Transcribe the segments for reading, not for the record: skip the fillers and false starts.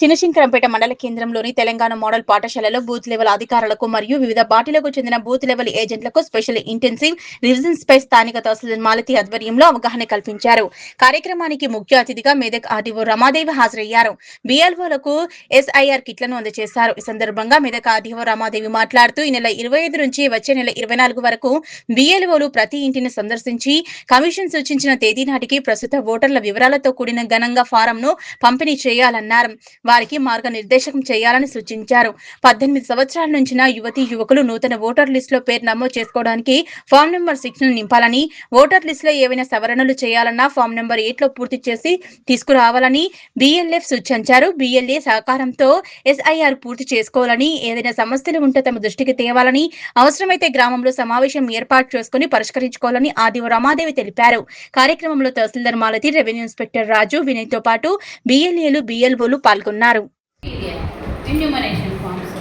చినశంకరంపేట మండల కేంద్రంలోని తెలంగాణ మోడల్ పాఠశాలలో బూత్ లెవెల్ అధికారులకు మరియు వివిధ పార్టీలకు చెందిన బూత్ లెవెల్ ఏజెంట్లకు స్పెషల్ ఇంటెన్సివ్ రివిజన్స్ పై స్థానిక తహసీల్దార్ మాలతి ఆధ్వర్యంలో అవగాహన కల్పించారు. కార్యక్రమానికి ముఖ్య అతిథిగా మెదక్ ఆర్డీఓ రమాదేవి హాజరయ్యారు. బిఎల్ఓలకు ఎస్ఐఆర్ కిట్లను అందజేశారు. ఈ సందర్భంగా మెదక్ ఆర్డీఓ రమాదేవి మాట్లాడుతూ ఈ నెల 25 నుంచి వచ్చే నెల 24 వరకు బిఎల్ఓలు ప్రతి ఇంటిని సందర్శించి కమిషన్ సూచించిన తేదీ నాటికి ప్రస్తుత ఓటర్ల వివరాలతో కూడిన ఘనంగా ఫారంను పంపిణీ చేయాలన్నారు. వారికి మార్గనిర్దేశకం చేయాలని సూచించారు. 18 సంవత్సరాల నుంచిన యువతీ యువకులు నూతన ఓటర్ లిస్టులో పేరు నమోదు చేసుకోవడానికి ఫామ్ నెంబర్ 6 ను నింపాలని, ఓటర్ లిస్టులో ఏవైనా సవరణలు చేయాలన్నా ఫామ్ నెంబర్ 8 లో పూర్తి చేసి తీసుకురావాలని బిఎల్ఎఫ్ సూచించారు. బిఎల్ఏ సహకారంతో ఎస్ఐఆర్ పూర్తి చేసుకోవాలని, ఏదైనా సమస్యలు ఉంటే తమ దృష్టికి తేవాలని, అవసరమైతే గ్రామంలో సమావేశం ఏర్పాటు చేసుకుని పరిష్కరించుకోవాలని ఆర్డీఓ రమాదేవి తెలిపారు. కార్యక్రమంలో తహసీల్దార్ మాలతి, రెవెన్యూ ఇన్స్పెక్టర్ రాజు, వినయ్ తో పాటు బిఎల్ఏలు, బిఎల్ఓలు పాల్గొన్నారు. ఎన్యూమరేషన్ ఫామ్స్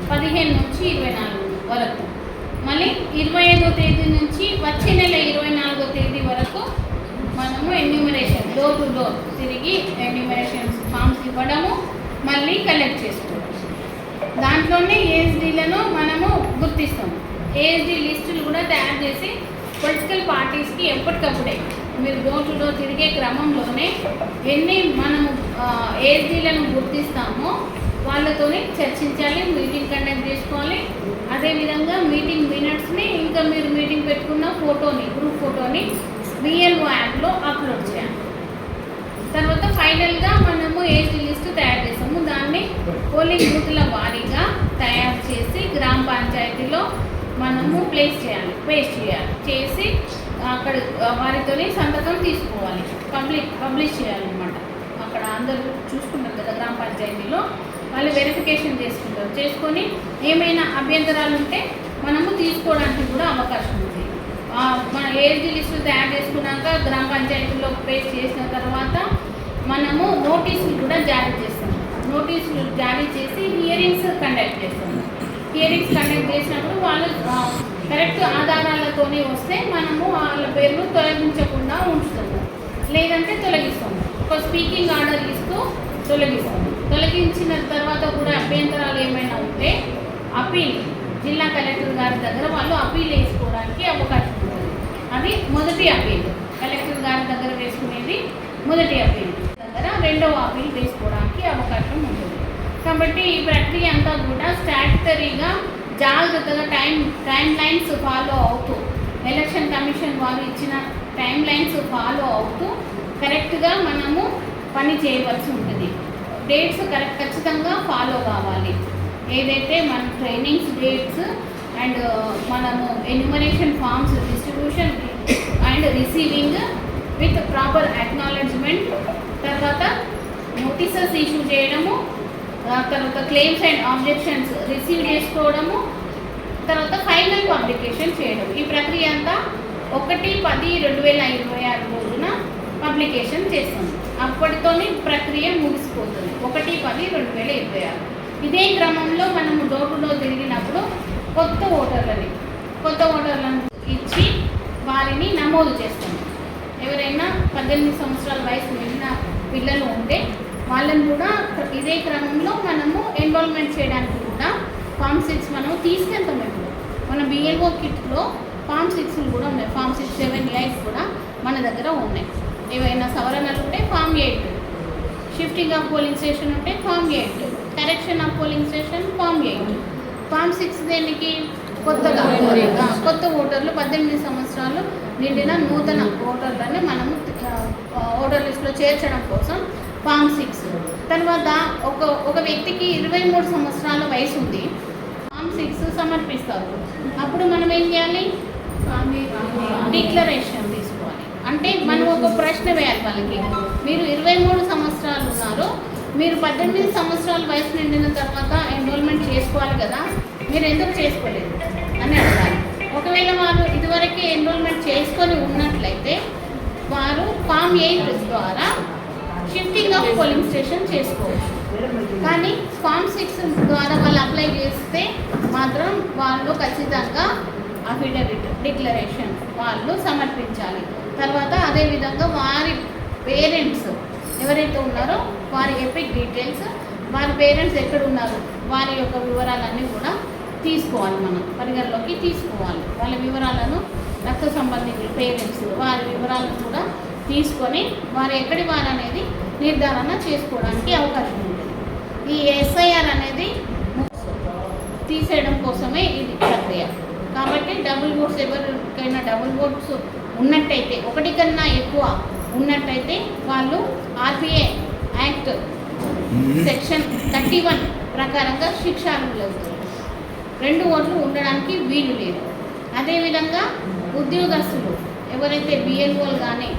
15 నుంచి 24 వరకు, మళ్ళీ 25వ తేదీ నుంచి వచ్చే నెల 24వ తేదీ వరకు మనము ఎన్యూమరేషన్ డోర్ టు డోర్ తిరిగి ఎన్యూమరేషన్ ఫామ్స్ ఇవ్వడము, మళ్ళీ కలెక్ట్ చేసుకోవడం. దాంట్లోనే ఏఎస్డీలను మనము గుర్తిస్తాము. ఏఎస్డీ లిస్టులు కూడా తయారు చేసి పొలిటికల్ పార్టీస్కి ఎప్పటికప్పుడే మీరు డోర్ టు డోర్ తిరిగే క్రమంలోనే ఎన్ని మనము ఏఎస్డీలను గుర్తిస్తామో వాళ్ళతోనే చర్చించాలి, మీటింగ్ కండక్ట్ చేసుకోవాలి. అదేవిధంగా మీటింగ్ మినిట్స్ని, ఇంకా మీరు మీటింగ్ పెట్టుకున్న ఫోటోని, గ్రూప్ ఫోటోని బిఎల్ఓ యాప్లో అప్లోడ్ చేయాలి. తర్వాత ఫైనల్గా మనము ఏఎస్డీ లిస్టు తయారు చేస్తాము. దాన్ని పోలింగ్ బూత్ల వారీగా తయారు చేసి గ్రామ పంచాయతీలో మనము పేస్ట్ చేయాలి. చేసి అక్కడ వారితోనే సంతకం తీసుకోవాలి, పబ్లిష్ చేయాలన్నమాట. అక్కడ అందరూ చూసుకుంటారు కదా, గ్రామ పంచాయతీలో వాళ్ళు వెరిఫికేషన్ చేసుకొని ఏమైనా అభ్యంతరాలు ఉంటే మనము తీసుకోవడానికి కూడా అవకాశం ఉంది. మన ఏఎస్డీ లిస్టు తయారు చేసుకున్నాక గ్రామ పంచాయతీలో పేస్ట్ చేసిన తర్వాత మనము నోటీసులు కూడా జారీ చేస్తాము. నోటీసులు జారీ చేసి హియరింగ్స్ కండక్ట్ చేస్తాము. హియరింగ్స్ కండక్ట్ చేసినప్పుడు వాళ్ళు కరెక్ట్ ఆధారాలతోనే వస్తే మనము వాళ్ళ పేర్లు తొలగించకుండా ఉంచుతాము, లేదంటే తొలగిస్తాము. ఒక స్పీకింగ్ ఆర్డర్ ఇస్తూ తొలగిస్తాము. తొలగించిన తర్వాత కూడా అభ్యంతరాలు ఏమైనా ఉంటే అపీల్ జిల్లా కలెక్టర్ గారి దగ్గర వాళ్ళు అపీల్ వేసుకోవడానికి అవకాశం ఉంటుంది. అది మొదటి అపీల్. కలెక్టర్ గారి దగ్గర వేసుకునేది మొదటి అపీల్. దగ్గర రెండవ అపీల్ వేసుకోవడానికి అవకాశం ఉంటుంది. కాబట్టి ఈ ప్రక్రియ అంతా కూడా స్టాట్యుటరీగా జాగ్రత్తగా టైం లైన్స్ ఫాలో అవుతూ, ఎలక్షన్ కమిషన్ వారు ఇచ్చిన టైం లైన్స్ ఫాలో అవుతూ కరెక్ట్గా మనము పని చేయవలసి ఉంటుంది. డేట్స్ ఖచ్చితంగా ఫాలో కావాలి. ఏదైతే మన ట్రైనింగ్స్ డేట్స్ అండ్ మనము enumeration forms distribution and receiving with proper acknowledgement, తర్వాత నోటీసెస్ ఇష్యూ చేయడము, తర్వాత క్లెయిమ్స్ అండ్ ఆబ్జెక్షన్స్ రిసీవ్ చేసుకోవడము, తర్వాత ఫైనల్ పబ్లికేషన్ చేయడం. ఈ ప్రక్రియ అంతా 1/10/2026 రోజున పబ్లికేషన్ చేస్తాము. అప్పటితోనే ప్రక్రియ ముగిసిపోతుంది. 1/10/2026. ఇదే క్రమంలో మనము డోర్ టు డోర్ తిరిగినప్పుడు కొత్త ఓటర్లను ఇచ్చి వారిని నమోదు చేస్తాము. ఎవరైనా 18 సంవత్సరాల వయసు నిండిన పిల్లలు ఉంటే వాళ్ళని కూడా ఇదే క్రమంలో మనము ఎన్రోల్మెంట్ చేయడానికి కూడా ఫామ్ 6 మనం తీసుకెళ్తాం. ఇప్పుడు మన బిఎల్ఓ కిట్లో ఫామ్ 6 కూడా ఉన్నాయి. ఫామ్ 6, 7, 8 కూడా మన దగ్గర ఉన్నాయి. ఏవైనా సవరణలు ఉంటే form 8, shifting of polling station ఉంటే form 8, correction of polling station form 8. Form 6 దేనికి? కొత్త ఓటర్లు 18 సంవత్సరాలు నిండిన నూతన ఓటర్లని మనము ఓటర్ లిస్టులో చేర్చడం కోసం ఫామ్ 6. తర్వాత ఒక వ్యక్తికి 23 సంవత్సరాల వయసు ఉంది, ఫామ్ 6 సమర్పిస్తారు. అప్పుడు మనం ఏం చేయాలి? డిక్లరేషన్ తీసుకోవాలి. అంటే మనం ఒక ప్రశ్న వేయాలి వాళ్ళకి. మీరు 23 సంవత్సరాలు ఉన్నారు, మీరు 18 సంవత్సరాల వయసు నిండిన తర్వాత ఎన్రోల్మెంట్ చేసుకోవాలి కదా, మీరు ఎందుకు చేసుకోలేదు అని అడగాలి. ఒకవేళ వారు ఇదివరకే ఎన్రోల్మెంట్ చేసుకొని ఉన్నట్లయితే వారు ఫామ్ 8 ద్వారా షిఫ్టింగ్ ఆఫ్ పోలింగ్ స్టేషన్ చేసుకోవచ్చు. కానీ ఫామ్ 6 ద్వారా వాళ్ళు అప్లై చేస్తే మాత్రం వాళ్ళు ఖచ్చితంగా అఫిడవిట్, డిక్లరేషన్ వాళ్ళు సమర్పించాలి. తర్వాత అదేవిధంగా వారి పేరెంట్స్ ఎవరైతే ఉన్నారో వారి ఎపిక్ డీటెయిల్స్ వారి పేరెంట్స్ ఎక్కడ ఉన్నారు, వారి యొక్క వివరాలన్నీ కూడా తీసుకోవాలి, మనం పరిగణలోకి తీసుకోవాలి. వాళ్ళ వివరాలను రక్త సంబంధికులు పేరెంట్స్ వారి వివరాలను కూడా తీసుకొని వారు ఎక్కడి వారు అనేది నిర్ధారణ చేసుకోవడానికి అవకాశం ఉంటుంది. ఈ ఎస్ఐఆర్ అనేది తీసేయడం కోసమే ఇది ప్రక్రియ. కాబట్టి డబుల్ ఓట్స్ ఎవరికైనా డబుల్ ఓట్స్ ఉన్నట్టయితే, ఒకటి కన్నా ఎక్కువ ఉన్నట్టయితే వాళ్ళు ఆర్పిఏ యాక్ట్ సెక్షన్ 31 ప్రకారంగా శిక్షార్హులవుతారు. 2 ఓట్లు ఉండడానికి వీలు లేదు. అదేవిధంగా ఉద్యోగస్తులు ఎవరైతే బిఎల్ఓలు కానీ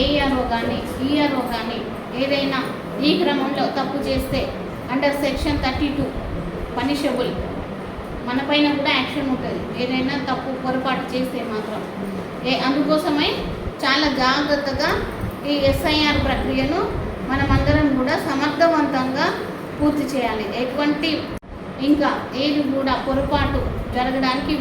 ఏఈఆర్ఓ కానీ ఈఆర్ఓ కానీ ఏదైనా ఈ క్రమంలో తప్పు చేస్తే అండర్ సెక్షన్ 32 పనిషబుల్, మన పైన కూడా యాక్షన్ ఉంటుంది ఏదైనా తప్పు పొరపాటు చేస్తే మాత్రం. అందుకోసమై చాలా జాగ్రత్తగా ఈ ఎస్ఐఆర్ ప్రక్రియను మనమందరం కూడా సమర్థవంతంగా పూర్తి చేయాలి. ఎటువంటి ఇంకా ఏది కూడా పొరపాటు జరగడానికి